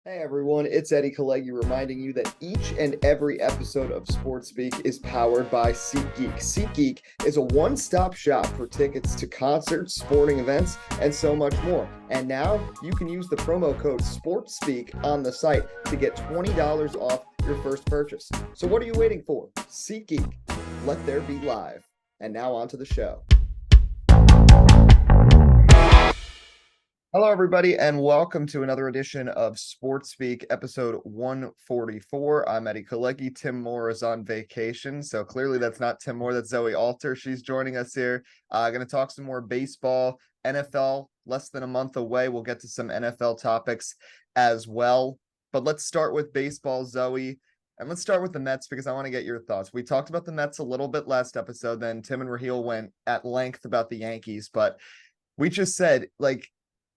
Hey everyone, it's Eddie Kalegi reminding you that each and every episode of Sports Speak is powered by SeatGeek. SeatGeek is a one-stop shop for tickets to concerts, sporting events, and so much more. And now you can use the promo code SportsSpeak on the site to get $20 off your first purchase. So what are you waiting for? SeatGeek. Let there be live. And now on to the show. Hello, everybody, and welcome to another edition of Sports Speak, episode 144. I'm Eddie Kalegi. Tim Moore is on vacation, so clearly that's not Tim Moore, that's Zoe Alter. She's joining us here. Going to talk some more baseball, NFL, less than a month away. We'll get to some NFL topics as well. But let's start with baseball, Zoe, and let's start with the Mets because I want to get your thoughts. We talked about the Mets a little bit last episode, then Tim and Raheel went at length about the Yankees, but we just said,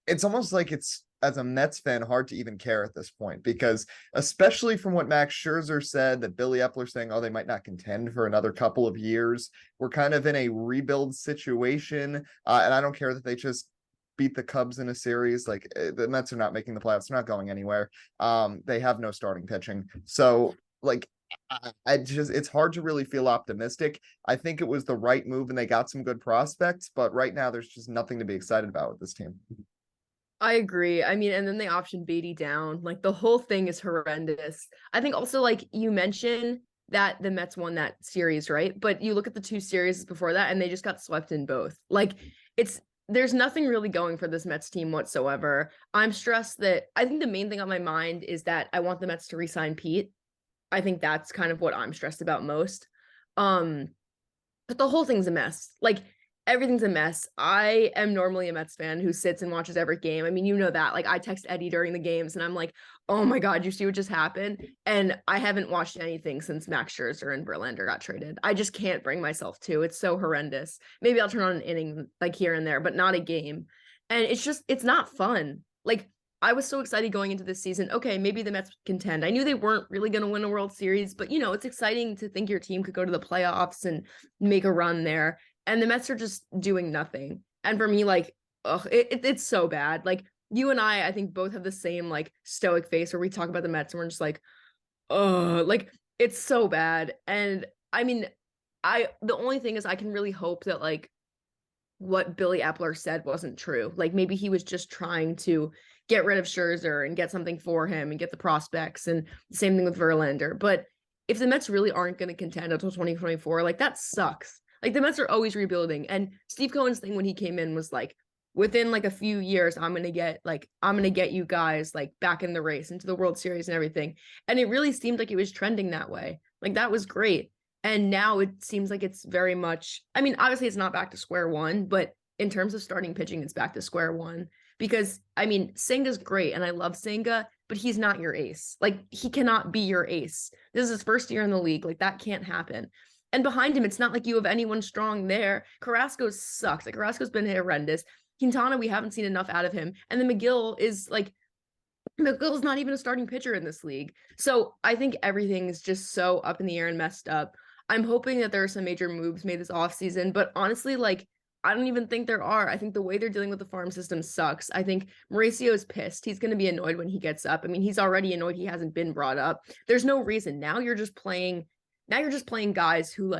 it's almost like it's, as a Mets fan, hard to even care at this point because, especially from what Max Scherzer said, that Billy Epler saying, oh, they might not contend for another couple of years. We're kind of in a rebuild situation, and I don't care that they just beat the Cubs in a series. The Mets are not making the playoffs. They're not going anywhere. They have no starting pitching. So, it's hard to really feel optimistic. I think it was the right move and they got some good prospects, but right now there's just nothing to be excited about with this team. I agree. I mean, and then they optioned Beatty down. Like the whole thing is horrendous. I think also like you mentioned that the Mets won that series, right? But you look at the two series before that and they just got swept in both. There's nothing really going for this Mets team whatsoever. I'm stressed that I think the main thing on my mind is that I want the Mets to re-sign Pete. I think that's kind of what I'm stressed about most. Um, but the whole thing's a mess. Everything's a mess. I am normally a Mets fan who sits and watches every game. I mean, you know that. Like, I text Eddie during the games and I'm like, oh my God, you see what just happened? And I haven't watched anything since Max Scherzer and Verlander got traded. I just can't bring myself to. It's so horrendous. Maybe I'll turn on an inning like here and there, but not a game. And it's not fun. Like, I was so excited going into this season. Okay, maybe the Mets contend. I knew they weren't really going to win a World Series, but it's exciting to think your team could go to the playoffs and make a run there. And the Mets are just doing nothing. And for me, it's so bad. Like you and I think both have the same stoic face where we talk about the Mets and we're just like, oh, like it's so bad. And I mean, the only thing is I can really hope that what Billy Epler said wasn't true. Like maybe he was just trying to get rid of Scherzer and get something for him and get the prospects, and the same thing with Verlander. But if the Mets really aren't going to contend until 2024, that sucks. Like the Mets are always rebuilding. And Steve Cohen's thing when he came in was within a few years, I'm gonna get you guys back in the race into the World Series and everything. And it really seemed like it was trending that way. Like that was great. And now it seems like it's very much, I mean, obviously it's not back to square one, but in terms of starting pitching, it's back to square one. Because I mean, Senga's great and I love Senga, but he's not your ace. Like he cannot be your ace. This is his first year in the league. Like that can't happen. And behind him, it's not like you have anyone strong there. Carrasco sucks. Like Carrasco's been horrendous. Quintana, we haven't seen enough out of him. And then McGill's not even a starting pitcher in this league. So I think everything is just so up in the air and messed up. I'm hoping that there are some major moves made this offseason, but honestly, I don't even think there are. I think the way they're dealing with the farm system sucks. I think Mauricio is pissed. He's going to be annoyed when he gets up. I mean, he's already annoyed he hasn't been brought up. There's no reason. Now you're just playing guys who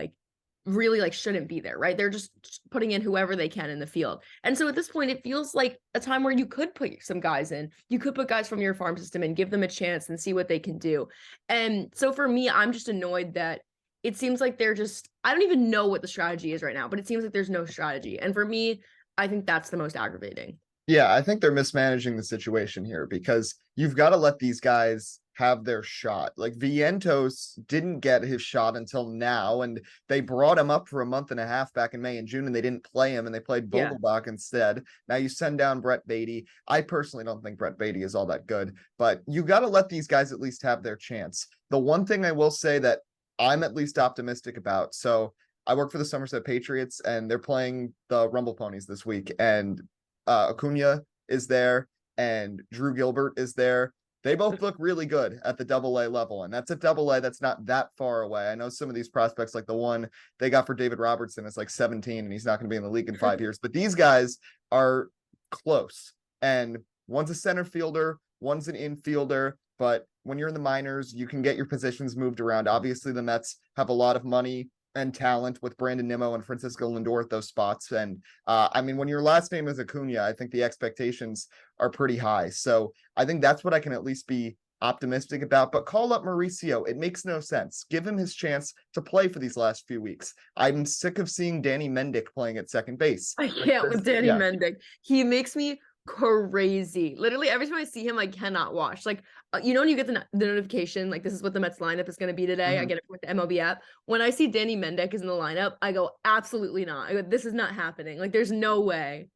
really shouldn't be there, right? They're just putting in whoever they can in the field. And so at this point, it feels like a time where you could put some guys in. You could put guys from your farm system and give them a chance and see what they can do. And so for me, I'm just annoyed that it seems like I don't even know what the strategy is right now, but it seems like there's no strategy. And for me, I think that's the most aggravating. Yeah, I think they're mismanaging the situation here because you've got to let these guys have their shot. Like Vientos didn't get his shot until now, and they brought him up for a month and a half back in May and June, and they didn't play him, and they played Vogelbach instead. Now you send down Brett Beatty. I personally don't think Brett Beatty is all that good, but you got to let these guys at least have their chance. The one thing I will say that I'm at least optimistic about. So I work for the Somerset Patriots, and they're playing the Rumble Ponies this week, and Acuna is there, and Drew Gilbert is there. They both look really good at the AA level, and that's a AA that's not that far away. I know some of these prospects, like the one they got for David Robertson, is 17, and he's not going to be in the league in 5 years. But these guys are close, and one's a center fielder, one's an infielder, but when you're in the minors, you can get your positions moved around. Obviously, the Mets have a lot of money and talent with Brandon Nimmo and Francisco Lindor at those spots. And I mean, when your last name is Acuna, I think the expectations are pretty high. So I think that's what I can at least be optimistic about. But call up Mauricio. It makes no sense. Give him his chance to play for these last few weeks. I'm sick of seeing Danny Mendick playing at second base. I can't with Danny Mendick. He makes me crazy. Literally every time I see him, I cannot watch. Like, when you get the notification, like this is what the Mets lineup is going to be today. I get it with the MLB app. When I see Danny Mendick is in the lineup, I go, absolutely not. I go, this is not happening. Like, there's no way.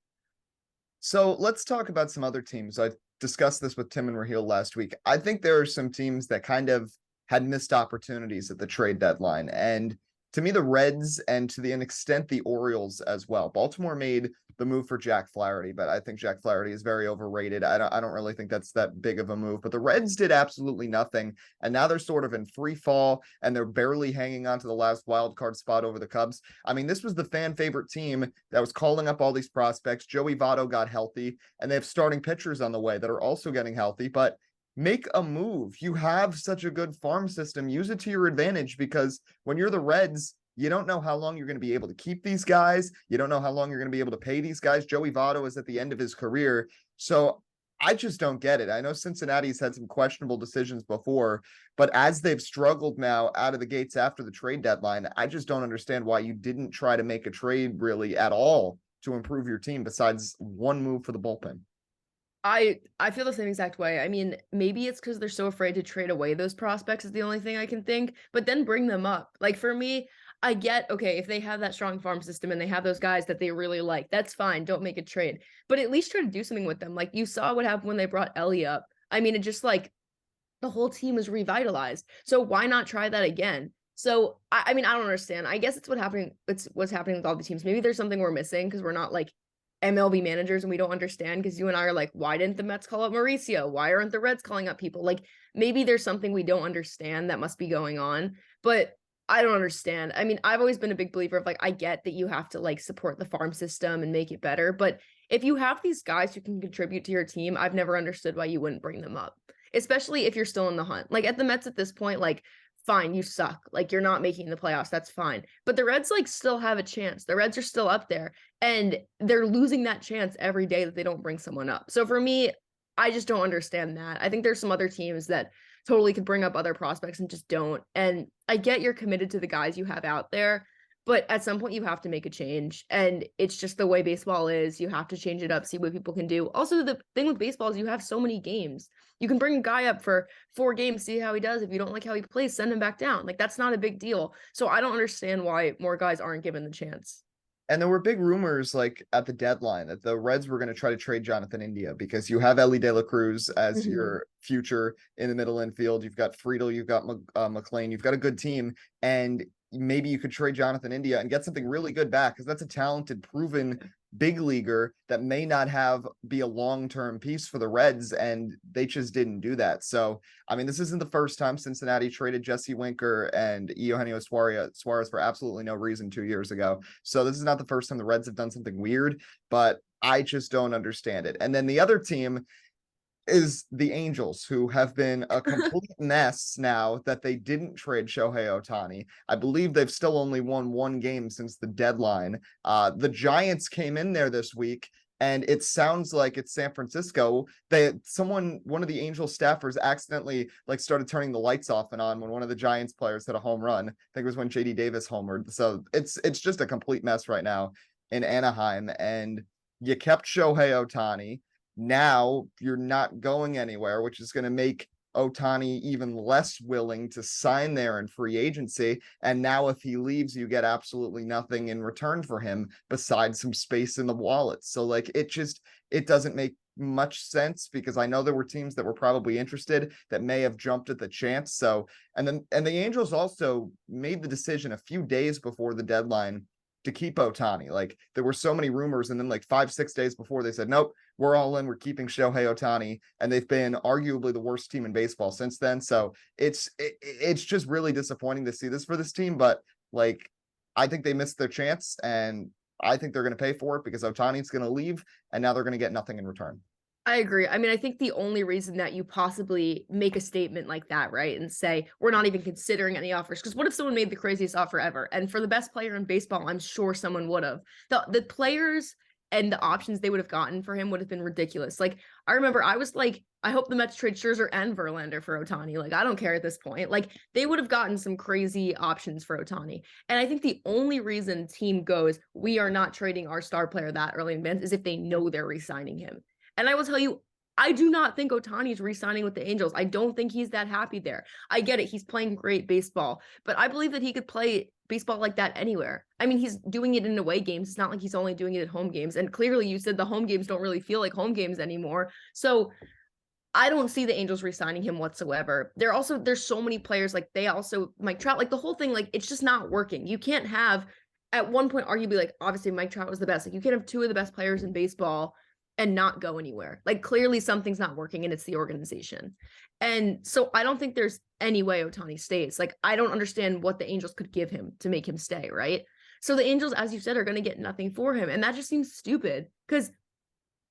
So let's talk about some other teams. I discussed this with Tim and Raheel last week. I think there are some teams that kind of had missed opportunities at the trade deadline. And to me, the Reds and to an extent, the Orioles as well. Baltimore made the move for Jack Flaherty, but I think Jack Flaherty is very overrated. I don't really think that's that big of a move, but the Reds did absolutely nothing. And now they're sort of in free fall and they're barely hanging on to the last wild card spot over the Cubs. I mean, this was the fan favorite team that was calling up all these prospects. Joey Votto got healthy and they have starting pitchers on the way that are also getting healthy, but make a move. You have such a good farm system. Use it to your advantage because when you're the Reds, you don't know how long you're going to be able to keep these guys. You don't know how long you're going to be able to pay these guys. Joey Votto is at the end of his career. So I just don't get it. I know Cincinnati's had some questionable decisions before, but as they've struggled now out of the gates after the trade deadline, I just don't understand why you didn't try to make a trade really at all to improve your team besides one move for the bullpen. I feel the same exact way. I mean, maybe it's because they're so afraid to trade away those prospects is the only thing I can think, but then bring them up. Like for me, I get, okay, if they have that strong farm system and they have those guys that they really like, that's fine. Don't make a trade, but at least try to do something with them. Like you saw what happened when they brought Ellie up. I mean, it just like the whole team was revitalized. So why not try that again? So I mean, I don't understand. I guess it's what's happening with all the teams. Maybe there's something we're missing because we're not like MLB managers and we don't understand because you and I are like, why didn't the Mets call up Mauricio? Why aren't the Reds calling up people? Like maybe there's something we don't understand that must be going on, but I don't understand. I mean, I've always been a big believer of like, I get that you have to like support the farm system and make it better. But if you have these guys who can contribute to your team, I've never understood why you wouldn't bring them up, especially if you're still in the hunt. Like at the Mets at this point, like, fine, you suck. Like you're not making the playoffs. That's fine. But the Reds like still have a chance. The Reds are still up there and they're losing that chance every day that they don't bring someone up. So for me, I just don't understand that. I think there's some other teams that totally could bring up other prospects and just don't. And I get you're committed to the guys you have out there, but at some point you have to make a change. And it's just the way baseball is. You have to change it up, see what people can do. Also, the thing with baseball is you have so many games. You can bring a guy up for 4 games, see how he does. If you don't like how he plays, send him back down. Like that's not a big deal. So I don't understand why more guys aren't given the chance. And there were big rumors like at the deadline that the Reds were going to try to trade Jonathan India because you have Ellie De La Cruz as your future in the middle infield. You've got Friedel, you've got McLean, you've got a good team. And maybe you could trade Jonathan India and get something really good back because that's a talented, proven big leaguer that may not be a long-term piece for the Reds, and they just didn't do that. So, I mean, this isn't the first time Cincinnati traded Jesse Winker and Eugenio Suarez for absolutely no reason 2 years ago. So this is not the first time the Reds have done something weird, but I just don't understand it. And then the other team is the Angels, who have been a complete mess now that they didn't trade Shohei Ohtani. I believe they've still only won 1 game since the deadline. The Giants came in there this week, and it sounds like it's San Francisco. One of the Angels staffers accidentally like started turning the lights off and on when one of the Giants players hit a home run. I think it was when JD Davis homered. So it's just a complete mess right now in Anaheim. And you kept Shohei Ohtani. Now you're not going anywhere, which is going to make Ohtani even less willing to sign there in free agency. And now if he leaves, you get absolutely nothing in return for him besides some space in the wallet. So like it doesn't make much sense because I know there were teams that were probably interested that may have jumped at the chance. So and the Angels also made the decision a few days before the deadline to keep Ohtani. Like there were so many rumors, and then like 5-6 days before they said, nope, we're all in, we're keeping Shohei Ohtani, and they've been arguably the worst team in baseball since then. So it's just really disappointing to see this for this team, but like I think they missed their chance, and I think they're going to pay for it because Ohtani's going to leave, and now they're going to get nothing in return. I agree. I mean, I think the only reason that you possibly make a statement like that, right, and say, we're not even considering any offers, because what if someone made the craziest offer ever? And for the best player in baseball, I'm sure someone would have. The players and the options they would have gotten for him would have been ridiculous. Like, I remember I was like, I hope the Mets trade Scherzer and Verlander for Ohtani. Like, I don't care at this point. Like, they would have gotten some crazy options for Ohtani. And I think the only reason team goes, we are not trading our star player that early in advance, is if they know they're re-signing him. And I will tell you, I do not think Ohtani's re-signing with the Angels. I don't think he's that happy there. I get it. He's playing great baseball, but I believe that he could play baseball like that anywhere. I mean, he's doing it in away games. It's not like he's only doing it at home games. And clearly you said the home games don't really feel like home games anymore. So I don't see the Angels re-signing him whatsoever. There's so many players, like they also, Mike Trout, like the whole thing, like it's just not working. You can't have, at one point, arguably, like obviously Mike Trout was the best. Like you can't have two of the best players in baseball and not go anywhere. Like clearly something's not working and it's the organization. And so I don't think there's any way Ohtani stays. Like I don't understand what the Angels could give him to make him stay, right? So the Angels, as you said, are going to get nothing for him. And that just seems stupid because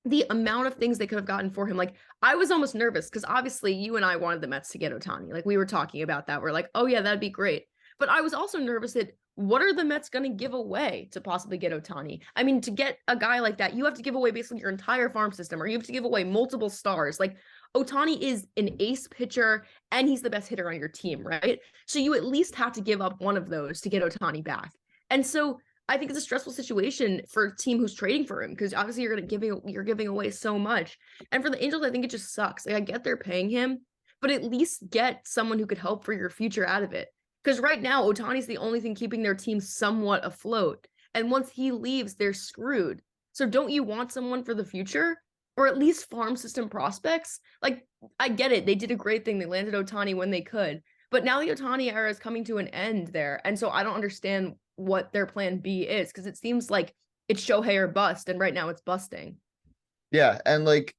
the amount of things they could have gotten for him. Like I was almost nervous because obviously you and I wanted the Mets to get Ohtani. Like we were talking about that. We're like, oh yeah, that'd be great. But I was also nervous that what are the Mets going to give away to possibly get Ohtani? I mean, to get a guy like that, you have to give away basically your entire farm system, or you have to give away multiple stars. Like Ohtani is an ace pitcher and he's the best hitter on your team, right? So you at least have to give up one of those to get Ohtani back. And so I think it's a stressful situation for a team who's trading for him because obviously you're giving away so much. And for the Angels, I think it just sucks. Like I get they're paying him, but at least get someone who could help for your future out of it. Because right now, Ohtani's the only thing keeping their team somewhat afloat. And once he leaves, they're screwed. So don't you want someone for the future? Or at least farm system prospects? Like, I get it. They did a great thing. They landed Ohtani when they could. But now the Ohtani era is coming to an end there. And so I don't understand what their plan B is because it seems like it's Shohei or bust. And right now it's busting. Yeah, and like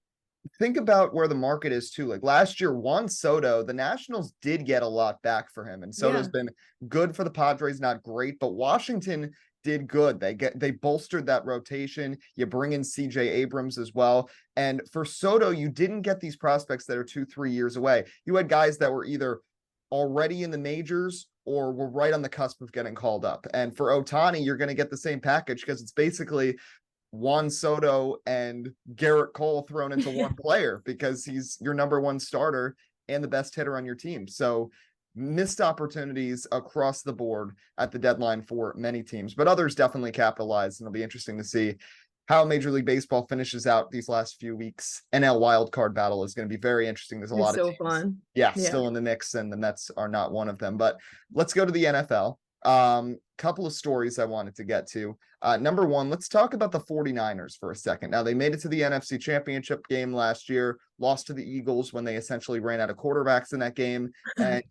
think about where the market is too. Like last year, Juan Soto, the Nationals did get a lot back for him, and Soto's been good for the Padres, not great, but Washington did good. They bolstered that rotation. You bring in CJ Abrams as well. And for Soto, you didn't get these prospects that are 2-3 years away. You had guys that were either already in the majors or were right on the cusp of getting called up. And for Ohtani, you're going to get the same package because it's basically Juan Soto and Garrett Cole thrown into one player because he's your number one starter and the best hitter on your team. So missed opportunities across the board at the deadline for many teams, but others definitely capitalized. And it'll be interesting to see how Major League Baseball finishes out these last few weeks. NL wildcard battle is going to be very interesting. There's a lot of teams, fun. Yeah, still in the mix, and the Mets are not one of them. But let's go to the NFL. Couple of stories I wanted to get to. Number one, let's talk about the 49ers for a second. Now, they made it to the NFC Championship game last year, lost to the Eagles when they essentially ran out of quarterbacks in that game. And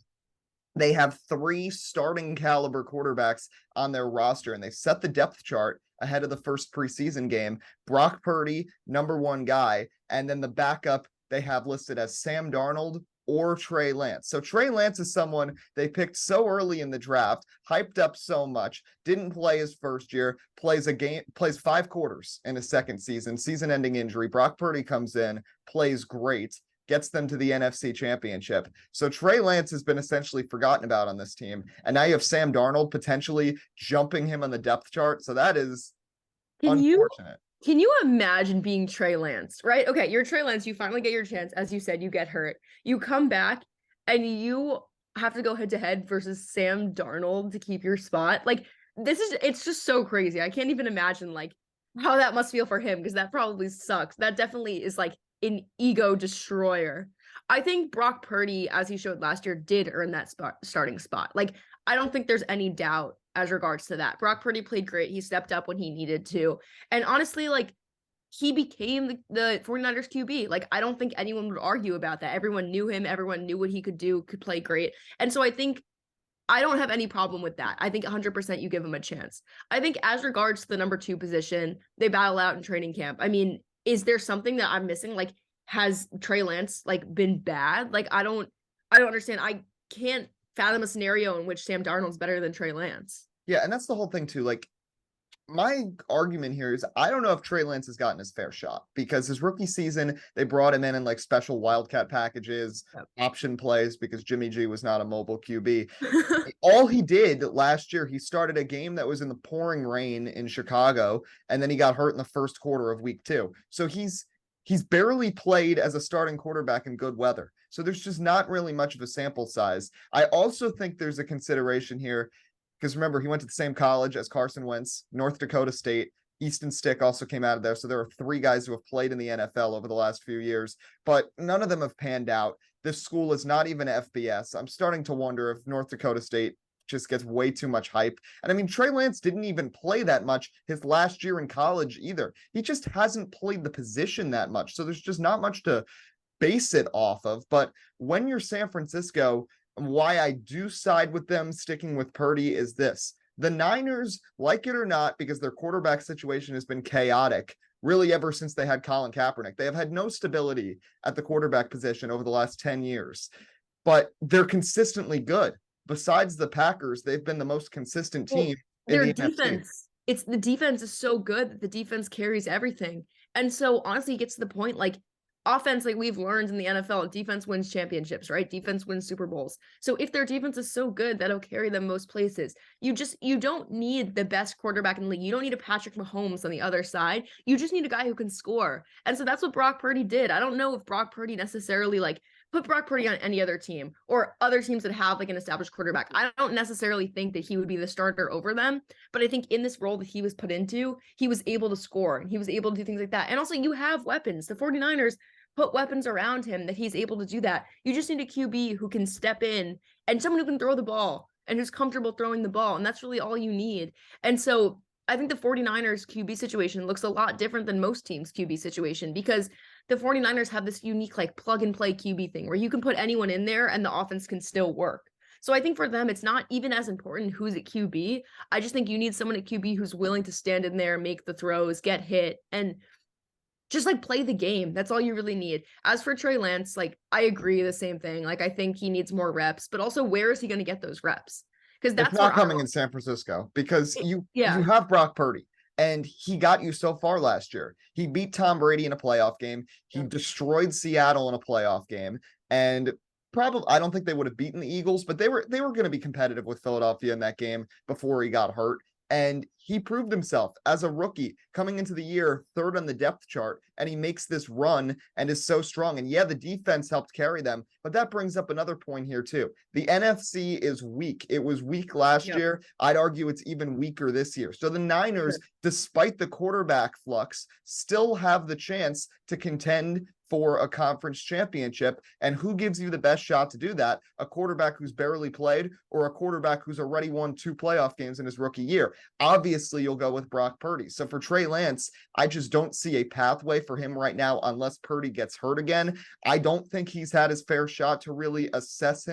they have 3 starting caliber quarterbacks on their roster, and they set the depth chart ahead of the first preseason game. Brock Purdy, number 1 guy, and then the backup they have listed as Sam Darnold or Trey Lance. So Trey Lance is someone they picked so early in the draft, hyped up so much, didn't play his first year, plays 5 quarters in his second season-ending injury. Brock Purdy comes in, plays great, gets them to the NFC Championship. So Trey Lance has been essentially forgotten about on this team. And now you have Sam Darnold potentially jumping him on the depth chart. So that is unfortunate. Can you imagine being Trey Lance, right? Okay, you're Trey Lance. You finally get your chance. As you said, you get hurt. You come back and you have to go head to head versus Sam Darnold to keep your spot. Like it's just so crazy. I can't even imagine like how that must feel for him because that probably sucks. That definitely is like an ego destroyer. I think Brock Purdy, as he showed last year, did earn that starting spot. Like, I don't think there's any doubt as regards to that. Brock Purdy played great. He stepped up when he needed to. And honestly, like, he became the 49ers QB. Like, I don't think anyone would argue about that. Everyone knew him. Everyone knew what he could do, could play great. And so I think I don't have any problem with that. I think 100% you give him a chance. I think as regards to the number 2 position, they battle out in training camp. I mean, is there something that I'm missing? Like, has Trey Lance like been bad? Like, I don't understand. I can't fathom a scenario in which Sam Darnold's better than Trey Lance. Yeah, and that's the whole thing too. Like, my argument here is I don't know if Trey Lance has gotten his fair shot because his rookie season, they brought him in like special wildcat packages, Yep. option plays because Jimmy G was not a mobile QB. All he did last year, he started a game that was in the pouring rain in Chicago, and then he got hurt in the first quarter of week 2. So he's barely played as a starting quarterback in good weather. So there's just not really much of a sample size. I also think there's a consideration here because remember, he went to the same college as Carson Wentz, North Dakota State. Easton Stick also came out of there. So there are 3 guys who have played in the NFL over the last few years, but none of them have panned out. This school is not even FBS. I'm starting to wonder if North Dakota State just gets way too much hype. And I mean, Trey Lance didn't even play that much his last year in college either. He just hasn't played the position that much. So there's just not much to base it off of. But when you're San Francisco, why I do side with them sticking with Purdy is this. The Niners, like it or not, because their quarterback situation has been chaotic, really ever since they had Colin Kaepernick. They have had no stability at the quarterback position over the last 10 years, but they're consistently good. Besides the Packers, they've been the most consistent team in Their the NFC. defense, it's the defense is so good that the defense carries everything. And so honestly, it gets to the point like offense, like we've learned in the NFL, defense wins championships, right? Defense wins Super Bowls. So if their defense is so good, that'll carry them most places. You don't need the best quarterback in the league. You don't need a Patrick Mahomes on the other side. You just need a guy who can score. And so that's what Brock Purdy did. I don't know if Brock Purdy necessarily like put Brock Purdy on any other team or other teams that have like an established quarterback. I don't necessarily think that he would be the starter over them, but I think in this role that he was put into, he was able to score and he was able to do things like that. And also you have weapons. The 49ers put weapons around him that he's able to do that. You just need a QB who can step in and someone who can throw the ball and who's comfortable throwing the ball. And that's really all you need. And so I think the 49ers QB situation looks a lot different than most teams' QB situation because the 49ers have this unique like plug and play QB thing where you can put anyone in there and the offense can still work. So I think for them, it's not even as important who's at QB. I just think you need someone at QB who's willing to stand in there, make the throws, get hit, and just like play the game. That's all you really need. As for Trey Lance, like I agree the same thing. Like I think he needs more reps, but also where is he going to get those reps? Because that's not coming in San Francisco because you have Brock Purdy and he got you so far last year. He beat Tom Brady in a playoff game. He destroyed Seattle in a playoff game, and probably I don't think they would have beaten the Eagles, but they were going to be competitive with Philadelphia in that game before he got hurt. And he proved himself as a rookie coming into the year, 3rd on the depth chart, and he makes this run and is so strong. And yeah, the defense helped carry them, but that brings up another point here too. The NFC is weak. It was weak last year. I'd argue it's even weaker this year. So the Niners, despite the quarterback flux, still have the chance to contend for a conference championship. And who gives you the best shot to do that? A quarterback who's barely played or a quarterback who's already won 2 playoff games in his rookie year? Obviously, you'll go with Brock Purdy. So for Trey Lance, I just don't see a pathway for him right now unless Purdy gets hurt again. I don't think he's had his fair shot to really assess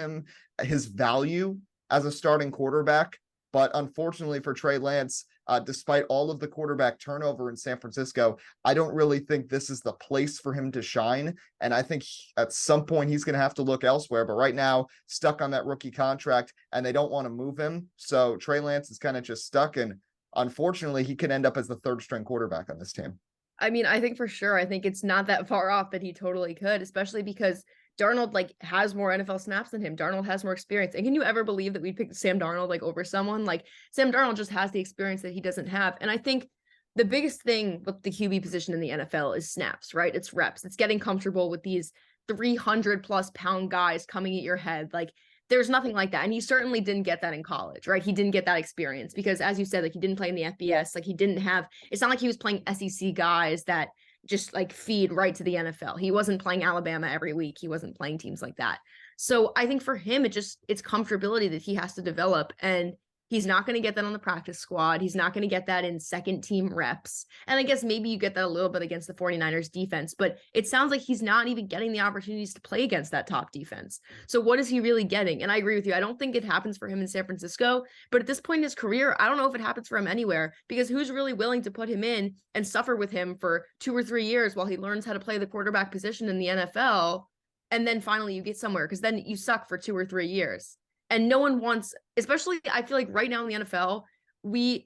his value as a starting quarterback. But unfortunately for Trey Lance, despite all of the quarterback turnover in San Francisco, I don't really think this is the place for him to shine. And I think at some point he's going to have to look elsewhere. But right now, stuck on that rookie contract, and they don't want to move him. So Trey Lance is kind of just stuck. And unfortunately, he could end up as the 3rd string quarterback on this team. I mean, I think for sure, I think it's not that far off that he totally could, especially because Darnold like has more NFL snaps than him. Darnold has more experience. And can you ever believe that we picked Sam Darnold like over someone? Like Sam Darnold just has the experience that he doesn't have. And I think the biggest thing with the QB position in the NFL is snaps, right? It's reps. It's getting comfortable with these 300+ pound guys coming at your head. Like there's nothing like that. And he certainly didn't get that in college, right? He didn't get that experience because as you said, like he didn't play in the FBS. Like he didn't have, it's not like he was playing SEC guys that just like feed right to the NFL. He wasn't playing Alabama every week. He wasn't playing teams like that. So I think for him, it's comfortability that he has to develop. And he's not going to get that on the practice squad. He's not going to get that in second team reps. And I guess maybe you get that a little bit against the 49ers defense, but it sounds like he's not even getting the opportunities to play against that top defense. So what is he really getting? And I agree with you. I don't think it happens for him in San Francisco, but at this point in his career, I don't know if it happens for him anywhere because who's really willing to put him in and suffer with him for 2 or 3 years while he learns how to play the quarterback position in the NFL. And then finally you get somewhere because then you suck for 2 or 3 years. And no one wants, especially I feel like right now in the NFL,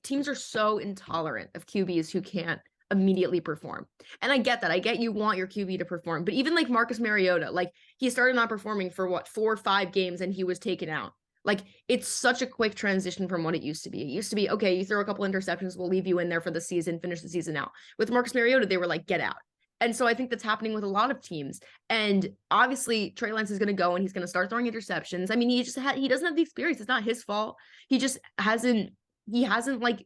teams are so intolerant of QBs who can't immediately perform. And I get that. I get you want your QB to perform, but even like Marcus Mariota, like he started not performing for what, 4 or 5 games and he was taken out. Like it's such a quick transition from what it used to be. It used to be, okay, you throw a couple interceptions, we'll leave you in there for the season, finish the season out. With Marcus Mariota, they were like, get out. And so I think that's happening with a lot of teams. And obviously Trey Lance is going to go and he's going to start throwing interceptions. I mean, he doesn't have the experience. It's not his fault. He hasn't like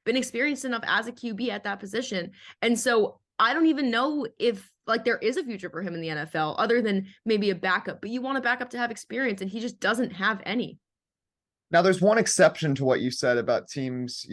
been experienced enough as a QB at that position. And so I don't even know if like there is a future for him in the NFL other than maybe a backup, but you want a backup to have experience and he just doesn't have any. Now, there's one exception to what you said about teams,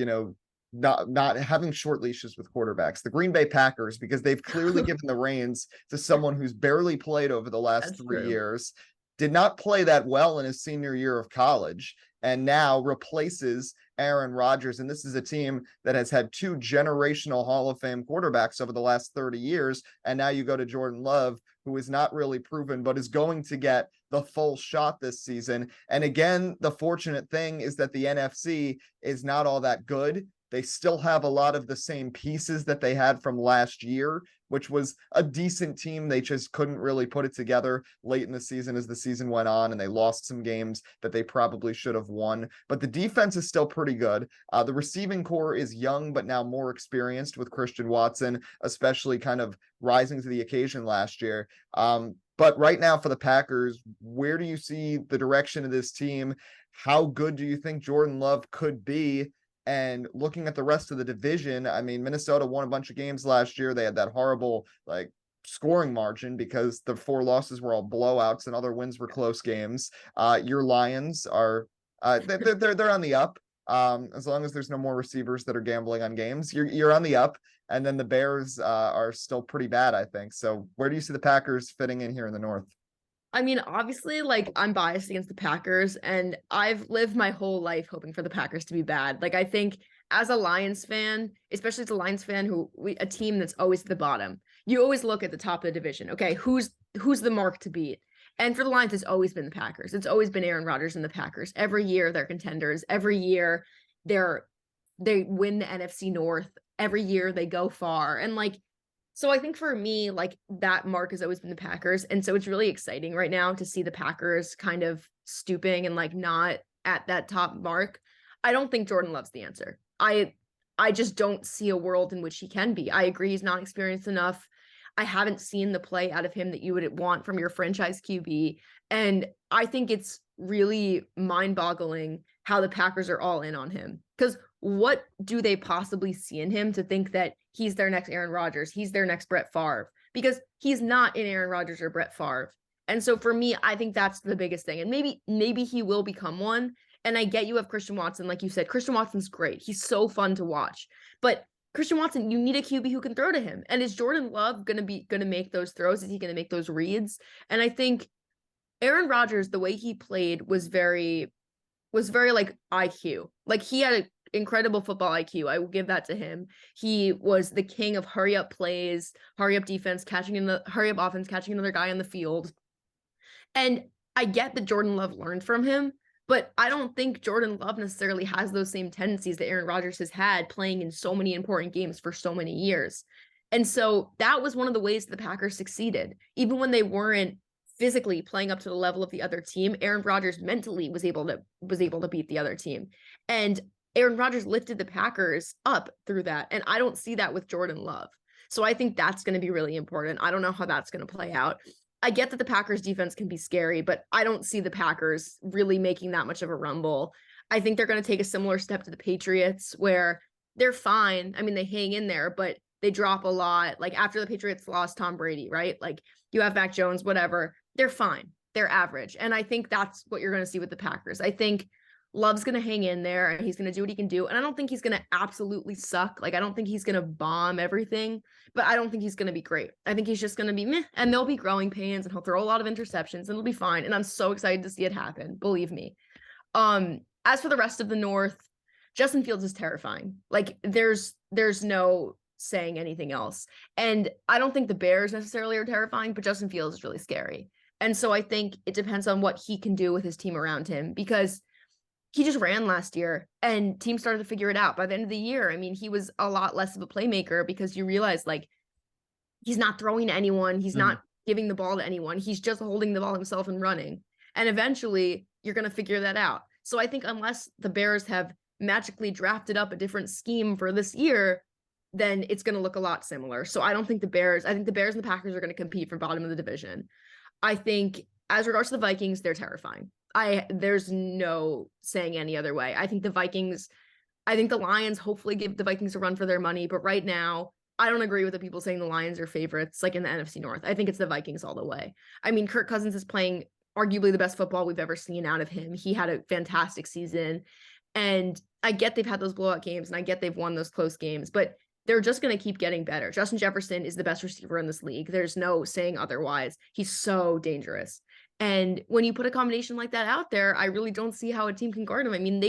not having short leashes with quarterbacks. The Green Bay Packers, because they've clearly given the reins to someone who's barely played over the last That's 3 true. years, did not play that well in his senior year of college, and now replaces Aaron Rodgers. And this is a team that has had 2 generational Hall of Fame quarterbacks over the last 30 years. And now you go to Jordan Love, who is not really proven, but is going to get the full shot this season. And again, the fortunate thing is that the NFC is not all that good. They still have a lot of the same pieces that they had from last year, which was a decent team. They just couldn't really put it together late in the season as the season went on, and they lost some games that they probably should have won. But the defense is still pretty good. The receiving core is young, but now more experienced with Christian Watson, especially kind of rising to the occasion last year. But right now for the Packers, where do you see the direction of this team? How good do you think Jordan Love could be? And looking at the rest of the division, I mean, Minnesota won a bunch of games last year. They had that horrible scoring margin because the 4 losses were all blowouts and other wins were close games. Your Lions are they're on the up. As long as there's no more receivers that are gambling on games, you're on the up. And then the Bears are still pretty bad, I think. So where do you see the Packers fitting in here in the North? I mean, obviously, like I'm biased against the Packers, and I've lived my whole life hoping for the Packers to be bad. Like I think as a Lions fan, especially as a Lions fan a team that's always at the bottom, you always look at the top of the division. Okay, who's the mark to beat? And for the Lions, it's always been the Packers. It's always been Aaron Rodgers and the Packers. Every year they're contenders. Every year they win the NFC North. Every year they go far. And like so I think for me, like that mark has always been the Packers. And so it's really exciting right now to see the Packers kind of stooping and like not at that top mark. I don't think Jordan Love's the answer. I just don't see a world in which he can be. I agree he's not experienced enough. I haven't seen the play out of him that you would want from your franchise QB. And I think it's really mind-boggling how the Packers are all in on him. Because what do they possibly see in him to think that he's their next Aaron Rodgers, he's their next Brett Favre? Because he's not in Aaron Rodgers or Brett Favre. And so for me, I think that's the biggest thing. And maybe he will become one. And I get you have Christian Watson, like you said. Christian Watson's great. He's so fun to watch. But Christian Watson, you need a QB who can throw to him. And is Jordan Love gonna make those throws? Is he gonna make those reads? And I think Aaron Rodgers, the way he played was very like IQ. Like he had an incredible football IQ. I will give that to him. He was the king of hurry up plays, hurry up defense, hurry up offense, catching another guy on the field. And I get that Jordan Love learned from him, but I don't think Jordan Love necessarily has those same tendencies that Aaron Rodgers has had playing in so many important games for so many years. And so that was one of the ways the Packers succeeded. Even when they weren't physically playing up to the level of the other team, Aaron Rodgers mentally was able to beat the other team. And Aaron Rodgers lifted the Packers up through that. And I don't see that with Jordan Love. So I think that's going to be really important. I don't know how that's going to play out. I get that the Packers defense can be scary, but I don't see the Packers really making that much of a rumble. I think they're going to take a similar step to the Patriots where they're fine. I mean, they hang in there, but they drop a lot. Like after the Patriots lost Tom Brady, right? Like you have Mac Jones, whatever. They're fine. They're average. And I think that's what you're going to see with the Packers. I think Love's going to hang in there and he's going to do what he can do. And I don't think he's going to absolutely suck. Like, I don't think he's going to bomb everything, but I don't think he's going to be great. I think he's just going to be meh, and there'll be growing pains and he'll throw a lot of interceptions and it'll be fine. And I'm so excited to see it happen. Believe me. As for the rest of the North, Justin Fields is terrifying. Like there's no saying anything else. And I don't think the Bears necessarily are terrifying, but Justin Fields is really scary. And so I think it depends on what he can do with his team around him, because he just ran last year and teams started to figure it out. By the end of the year, I mean, he was a lot less of a playmaker because you realize like he's not throwing to anyone, he's Mhm. not giving the ball to anyone, he's just holding the ball himself and running. And eventually you're going to figure that out. So I think unless the Bears have magically drafted up a different scheme for this year, then it's going to look a lot similar. So I think the Bears and the Packers are going to compete for bottom of the division. I think as regards to the Vikings, they're terrifying. There's no saying any other way. I think the Lions hopefully give the Vikings a run for their money, but right now I don't agree with the people saying the Lions are favorites like in the NFC North. I think it's the Vikings all the way. I mean, Kirk Cousins is playing arguably the best football we've ever seen out of him. He had a fantastic season, and I get they've had those blowout games and I get they've won those close games, but they're just going to keep getting better. Justin Jefferson is the best receiver in this league. There's no saying otherwise. He's so dangerous. And when you put a combination like that out there, I really don't see how a team can guard him. I mean,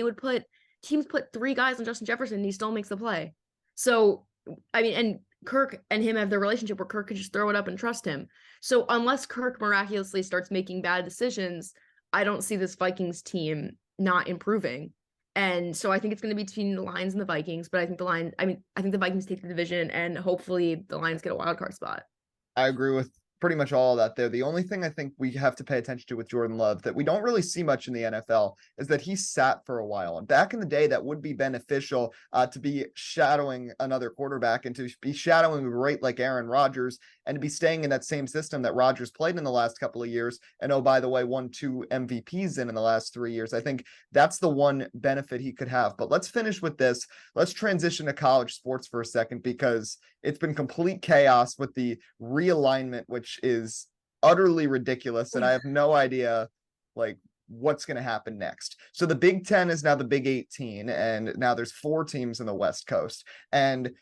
teams put 3 guys on Justin Jefferson and he still makes the play. So, I mean, and Kirk and him have the relationship where Kirk could just throw it up and trust him. So unless Kirk miraculously starts making bad decisions, I don't see this Vikings team not improving. And so I think it's going to be between the Lions and the Vikings, but I think the Vikings take the division and hopefully the Lions get a wild card spot. I agree with pretty much all of that there. The only thing I think we have to pay attention to with Jordan Love that we don't really see much in the NFL is that he sat for a while. And back in the day, that would be beneficial to be shadowing another quarterback and to be shadowing great like Aaron Rodgers and to be staying in that same system that Rodgers played in the last couple of years. And oh, by the way, won 2 MVPs in the last 3 years. I think that's the one benefit he could have. But let's finish with this. Let's transition to college sports for a second because it's been complete chaos with the realignment, which is utterly ridiculous. And I have no idea like what's going to happen next. So the Big 10 is now the Big 18, and now there's 4 teams in the West Coast. And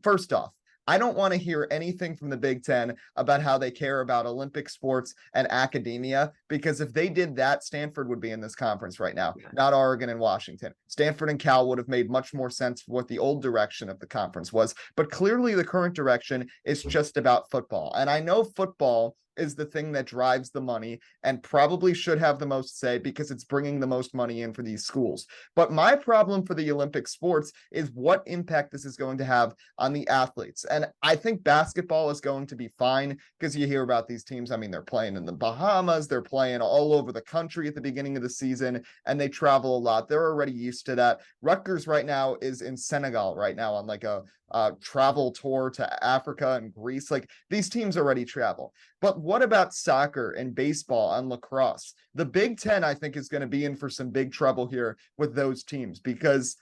first off, I don't want to hear anything from the Big 10 about how they care about Olympic sports and academia, because if they did that, Stanford would be in this conference right now, not Oregon and Washington. Stanford and Cal would have made much more sense for what the old direction of the conference was. But clearly the current direction is just about football. And I know football is the thing that drives the money and probably should have the most say because it's bringing the most money in for these schools. But my problem for the Olympic sports is what impact this is going to have on the athletes. And I think basketball is going to be fine because you hear about these teams. I mean, they're playing in the Bahamas, they're playing all over the country at the beginning of the season, and they travel a lot. They're already used to that. Rutgers right now is in Senegal right now on like a travel tour to Africa and Greece. Like these teams already travel. But what about soccer and baseball and lacrosse? The Big 10, I think, is going to be in for some big trouble here with those teams because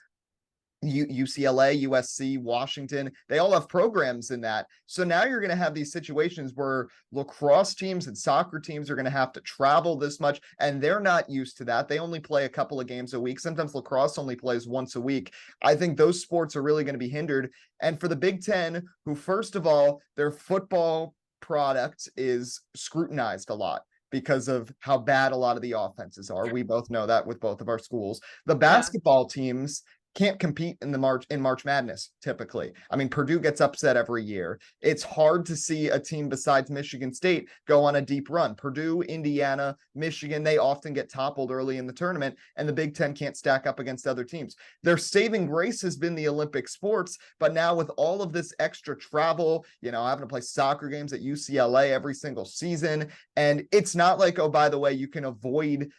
UCLA, USC, Washington, they all have programs in that. So now you're going to have these situations where lacrosse teams and soccer teams are going to have to travel this much, and they're not used to that. They only play a couple of games a week. Sometimes lacrosse only plays once a week. I think those sports are really going to be hindered. And for the Big 10, who, first of all, their football product is scrutinized a lot because of how bad a lot of the offenses are. We both know that with both of our schools. The basketball teams can't compete in March Madness typically. I mean, Purdue gets upset every year. It's hard to see a team besides Michigan State go on a deep run. Purdue, Indiana, Michigan, they often get toppled early in the tournament, and the Big 10 can't stack up against other teams. Their saving grace has been the Olympic sports, but now with all of this extra travel, having to play soccer games at UCLA every single season, and it's not like, oh, by the way, you can avoid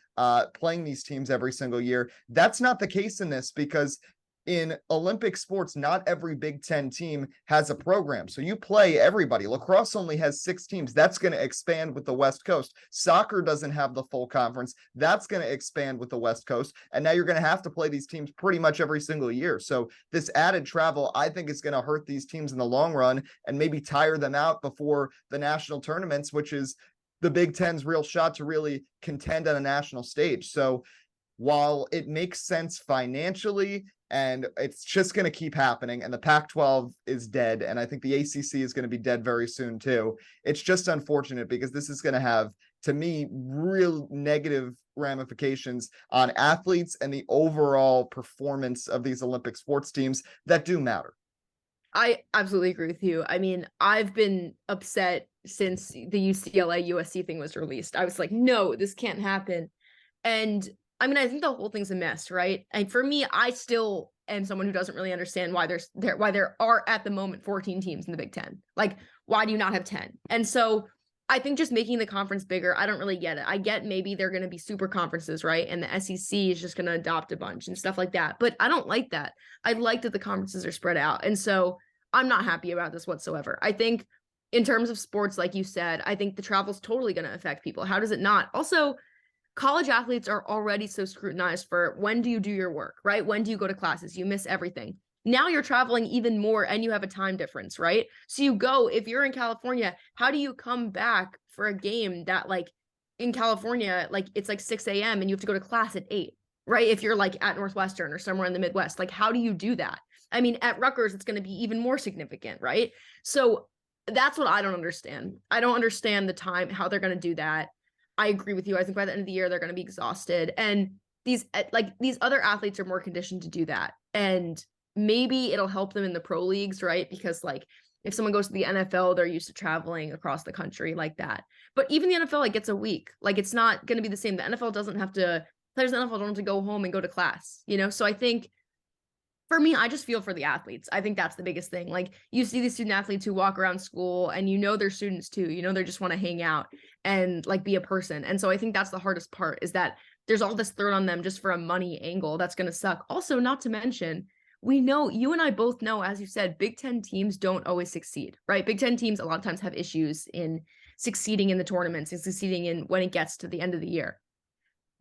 playing these teams every single year. That's not the case in this because in Olympic sports, not every Big 10 team has a program. So you play everybody. Lacrosse only has 6 teams. That's going to expand with the West Coast. Soccer doesn't have the full conference. That's going to expand with the West Coast. And now you're going to have to play these teams pretty much every single year. So this added travel, I think, is going to hurt these teams in the long run and maybe tire them out before the national tournaments, which is the Big 10's real shot to really contend on a national stage. So while it makes sense financially and it's just going to keep happening, and the Pac-12 is dead, and I think the ACC is going to be dead very soon too, it's just unfortunate because this is going to have, to me, real negative ramifications on athletes and the overall performance of these Olympic sports teams that do matter. I absolutely agree with you. I mean, I've been upset since the UCLA USC thing was released. I was like, no, this can't happen. And I mean, I think the whole thing's a mess, right? And for me, I still am someone who doesn't really understand why why there are at the moment 14 teams in the Big Ten. Like, why do you not have 10? And so I think just making the conference bigger, I don't really get it. I get maybe they're going to be super conferences, right? And the SEC is just going to adopt a bunch and stuff like that. But I don't like that. I like that the conferences are spread out. And so I'm not happy about this whatsoever. I think in terms of sports, like you said, I think the travel's totally going to affect people. How does it not? Also, college athletes are already so scrutinized for when do you do your work, right? When do you go to classes? You miss everything. Now you're traveling even more and you have a time difference, right? So you go, if you're in California, how do you come back for a game that like in California, like it's like 6 a.m. and you have to go to class at 8, right? If you're like at Northwestern or somewhere in the Midwest, like how do you do that? I mean, at Rutgers, it's going to be even more significant, right? So that's what I don't understand. I don't understand the time, how they're going to do that. I agree with you. I think by the end of the year, they're going to be exhausted. And these other athletes are more conditioned to do that. And maybe it'll help them in the pro leagues, right? Because like if someone goes to the NFL, they're used to traveling across the country like that. But even the NFL, like gets a week. Like it's not going to be the same. The NFL doesn't have to, players in the NFL don't have to go home and go to class, you know? So I think for me, I just feel for the athletes. I think that's the biggest thing. Like you see these student athletes who walk around school and you know they're students too. You know, they just want to hang out and like be a person. And so I think that's the hardest part is that there's all this thrown on them just for a money angle. That's going to suck. Also, not to mention, we know, you and I both know, as you said, Big Ten teams don't always succeed, right? Big Ten teams a lot of times have issues in succeeding in the tournaments and succeeding in when it gets to the end of the year.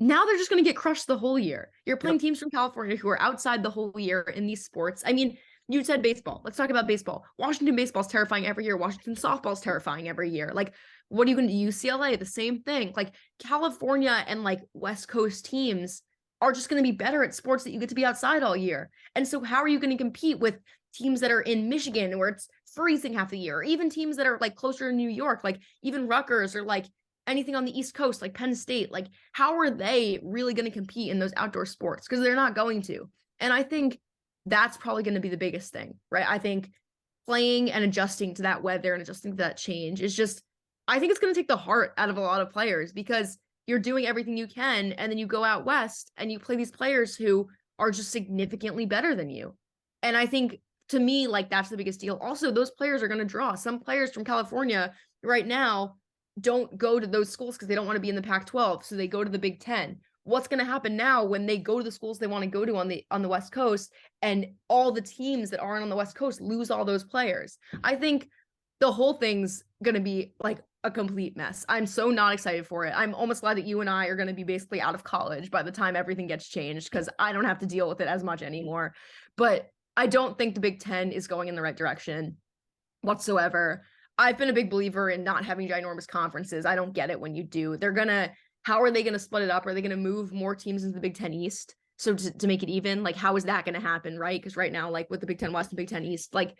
Now they're just going to get crushed the whole year. You're playing teams from California who are outside the whole year in these sports. I mean, you said baseball. Let's talk about baseball. Washington baseball is terrifying every year. Washington softball is terrifying every year. Like, what are you going to do? UCLA, the same thing. Like, California and like West Coast teams are just going to be better at sports that you get to be outside all year. And so, how are you going to compete with teams that are in Michigan where it's freezing half the year, or even teams that are like closer to New York, like even Rutgers or like anything on the East Coast, like Penn State? Like, how are they really going to compete in those outdoor sports? Because they're not going to. And I think that's probably going to be the biggest thing, right? I think playing and adjusting to that weather and adjusting to that change is just, I think it's going to take the heart out of a lot of players because you're doing everything you can. And then you go out West and you play these players who are just significantly better than you. And I think to me, like that's the biggest deal. Also, those players are going to draw. Some players from California right now don't go to those schools because they don't want to be in the Pac-12, so they go to the Big Ten. What's going to happen now when they go to the schools they want to go to on the West Coast, and all the teams that aren't on the West Coast lose all those players? I think the whole thing's going to be like a complete mess. I'm so not excited for it. I'm almost glad that you and I are going to be basically out of college by the time everything gets changed because I don't have to deal with it as much anymore. But I don't think the Big Ten is going in the right direction whatsoever. I've been a big believer in not having ginormous conferences. I don't get it when you do. How are they going to split it up? Are they going to move more teams into the Big Ten East? So to make it even, like, how is that going to happen, right? Because right now, like with the Big Ten West and Big Ten East, like,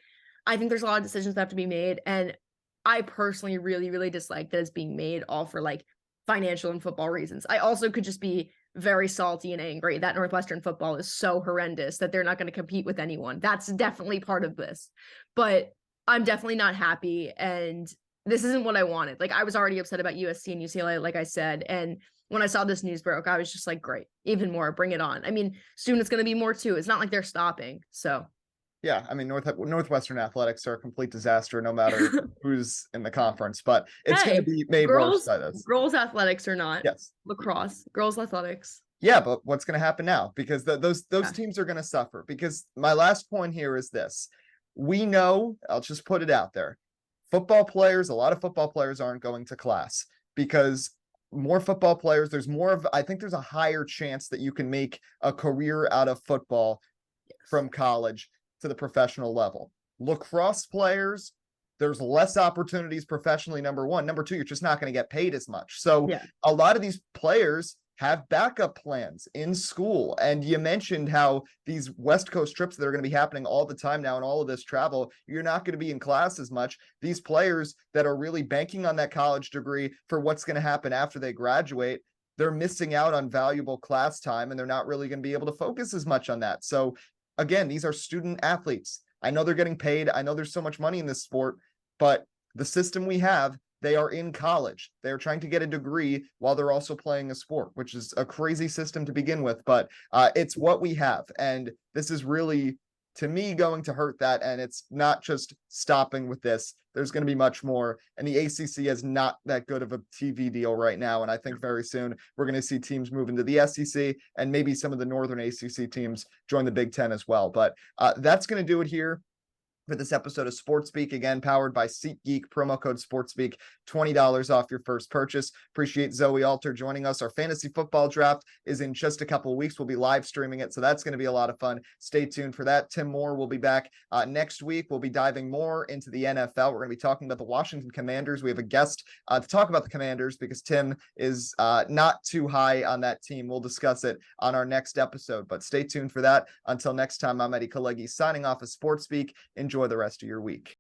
I think there's a lot of decisions that have to be made. And I personally really, really dislike that it's being made all for like financial and football reasons. I also could just be very salty and angry that Northwestern football is so horrendous that they're not going to compete with anyone. That's definitely part of this. But I'm definitely not happy, and this isn't what I wanted. Like, I was already upset about USC and UCLA, like I said, and when I saw this news broke, I was just like, great, even more, bring it on. I mean, soon it's going to be more too. It's not like they're stopping, so. Yeah, I mean, Northwestern athletics are a complete disaster no matter who's in the conference, but it's going to be made worse by this. Girls athletics are not. Yes. Lacrosse, girls athletics. Yeah, but what's going to happen now? Because those teams are going to suffer. Because my last point here is this. We know, I'll just put it out there, a lot of football players aren't going to class because more football players, I think there's a higher chance that you can make a career out of football from college to the professional level. Lacrosse players, there's less opportunities professionally, number one. Number two, you're just not going to get paid as much. So a lot of these players have backup plans in school. And you mentioned how these West Coast trips that are going to be happening all the time now and all of this travel, you're not going to be in class as much. These players that are really banking on that college degree for what's going to happen after they graduate, they're missing out on valuable class time and they're not really going to be able to focus as much on that. So again, these are student athletes. I know they're getting paid. I know there's so much money in this sport, but the system we have they are in college. They're trying to get a degree while they're also playing a sport, which is a crazy system to begin with, but it's what we have. And this is really, to me, going to hurt that. And it's not just stopping with this. There's going to be much more. And the ACC is not that good of a TV deal right now. And I think very soon we're going to see teams move into the SEC, and maybe some of the Northern ACC teams join the Big Ten as well. But that's going to do it here for this episode of Sports Speak, again powered by SeatGeek. Promo code SportsSpeak, $20 off your first purchase. Appreciate Zoe Alter joining us. Our fantasy football draft is in just a couple of weeks. We'll be live streaming it, so that's going to be a lot of fun. Stay tuned for that. Tim Moore will be back next week. We'll be diving more into the NFL. We're going to be talking about the Washington Commanders. We have a guest to talk about the Commanders because Tim is not too high on that team. We'll discuss it on our next episode, but stay tuned for that. Until next time, I'm Eddie Kalegi signing off of Sports Speak. Enjoy the rest of your week.